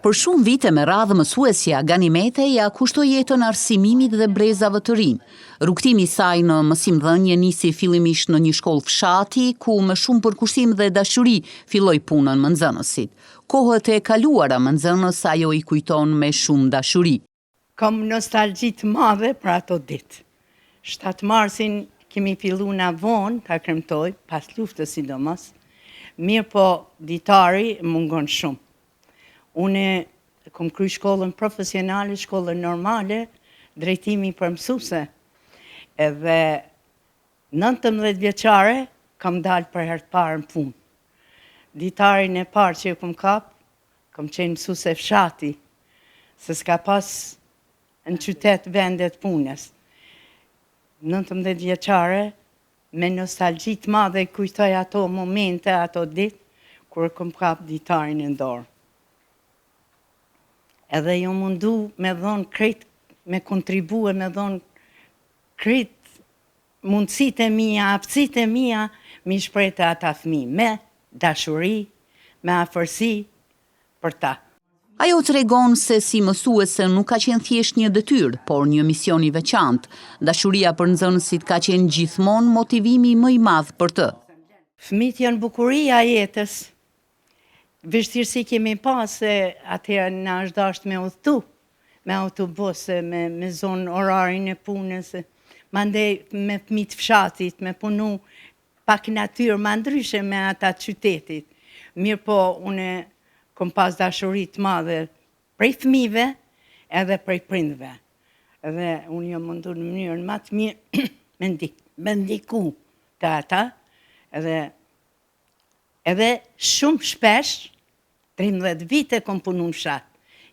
Për shumë vite me radhë mësuesja Ganimete ja kushtoi jetën arsimimit dhe brezave të rinj. Rrugtimi i saj në mësimdhënie nisi fillimisht në një shkollë fshati, ku me shumë përkushtim dhe dashuri filloi punën me nxënësit. Kohët e kaluara me nxënës ajo i kujton me shumë dashuri. Kam nostalgji të madhe për ato ditë. 7 marsin kemi filluar na vonë ta kremtoj, pas luftës sidomos. Mirë po ditari mungon shumë. Unë kom kry shkollën profesionale, shkollën normale, drejtimi për mësuese. Edhe 19 vjeçare kam dalë për herë të parë në punë. Ditarin e parë që kom kam qenë mësuese fshati, se s'ka pas në qytet vendet punës. 19 vjeçare, me nostalgji të madhe kujtoj ato momente, ato ditë, kur kom kap ditarin në dorë. Edhe jo mundu me dhonë krejt, me kontribue, me dhonë krejt mundësit e mia, aftësit e mia, mi shprejta ata fëmijë, me dashuri, me afërsi për ta. Ajo tregon se si mësuese nuk ka qenë thjesht një detyrë, por një mision i veçantë. Dashuria për nxënësit ka qenë gjithmonë motivimi më i madh për të. Fëmijët janë bukuria e jetës. Vështirësi kemi pas se atëherë na është dashur me udhëtu, me autobus, me zonë orarin e punës, mandej me fëmijët fshatit, me punu pak natyrë më ndryshe me ata qytetit. Mirë po, unë kom pas dashuri të madhe prej fëmijëve edhe prej prindve. Edhe unë jam mundur në mënyrën më të mirë me ndiku të ata, edhe shumë shpesh, 13 vite kom punu në fshat.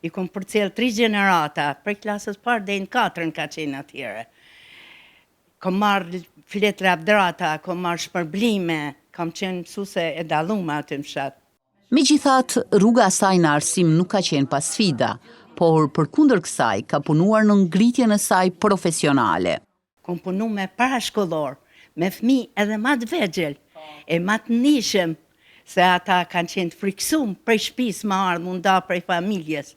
I kom përcjell 3 gjenerata, prej klasës parë deri në 4 ka qenë atyre. Kom marrë fletra abdrata, kom marrë shpërblime, kam qenë mësuese e dallume aty në fshat. Megjithatë, rruga e saj në arsim nuk ka qenë pa sfida, por përkundër kësaj ka punuar në ngritjen e saj profesionale. Kom punu me parashkollor, me fëmijë edhe më të vegjël, e më të nishëm, se ata kanë qenë të friksum prej shtëpisë më ardhë munda prej familjes.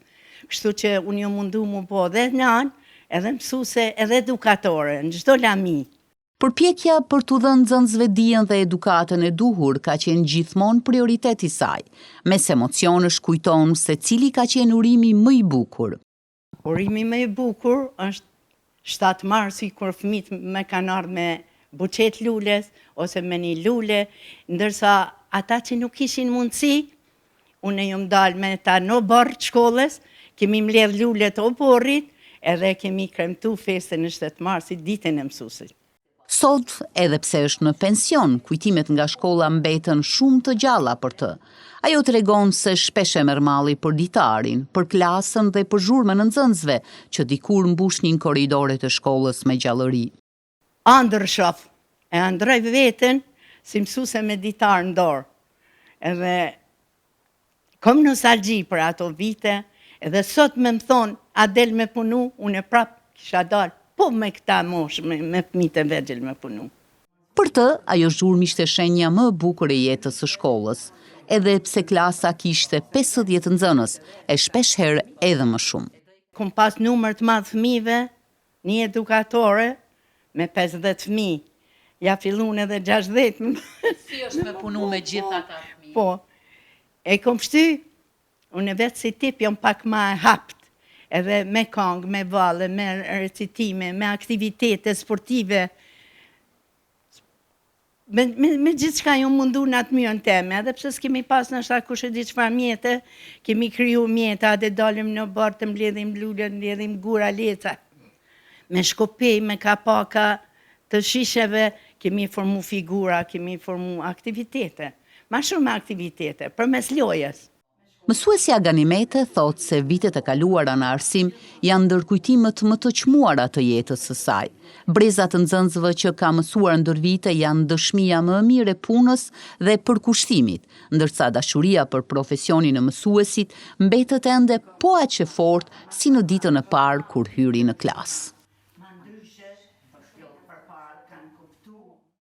Kështu që unë jo mundu mu po edhe nanë, edhe mësuese, edhe edukatore, në çdo lami. Përpjekja për t'u dhënë nxënësve dijen dhe edukatën e duhur ka qenë gjithmonë prioritet i saj. Mes emocionesh kujton se cili ka qenë urimi më i bukur. Urimi më i bukur është 7 marsi, kur fëmijët më kanë ardhur me buqet lules, ose me një lule, ndërsa ata që nuk kishin mundësi, unë jam dalë me ta në borë të shkollës, kemi mbledh lulet o borrit, edhe kemi kremtu festën e 7 marsit, ditën e mësuesit. Sot, edhe pse është në pension, kujtimet nga shkolla mbeten shumë të gjalla për të. Ajo tregon se shpesh e merr malli për ditarin, për klasën dhe për zhurmën e nxënësve, që dikur mbushnin korridoret e shkollës me gjallëri. Andër shof, e androj veten si mësuese me ditar në dorë. Edhe kom nostalgji për ato vite, edhe sot me më thonë, a del me punu, unë e prap kisha dalë, po me këta moshë, me fëmijët e vegjël me punu. Për të, ajo zhurmë ishte shenja më e bukur e jetës së shkollës, edhe pse klasa kishte 50 nxënës, e shpesh herë edhe më shumë. Kom pas numër të madh fëmijëve, një edukatore me 50 fëmijë. Ja fillun edhe 60. Si është me punu me gjitha ata fëmijë? Po, e kom shty, unë vetë si tip jam pak ma e hapt, edhe me këngë, me valle, me recitime, me aktivitete sportive, me gjithë shka ju mundu në atë mjën teme, edhe pse s'kemi pas në shta kushe di qëfar mjete, kemi kryu mjeta, dhe dalim në barë të mbledhim lule, mbledhim gura leca, me shkopej, me kapaka të shisheve, kemi formu figura, kemi formu aktivitete, ma shumë aktivitete, përmes lojës. Mësuesja Ganimete thot se vitet e kaluara në arsim janë ndërkujtimet më të çmuara të jetës së saj. Brezat të nxënësve që ka mësuar ndër vite janë dëshmia më e mirë e punës dhe përkushtimit, ndërsa dashuria për profesionin e mësuesit mbetet ende po aq e fortë si në ditën e parë kur hyri në klasë.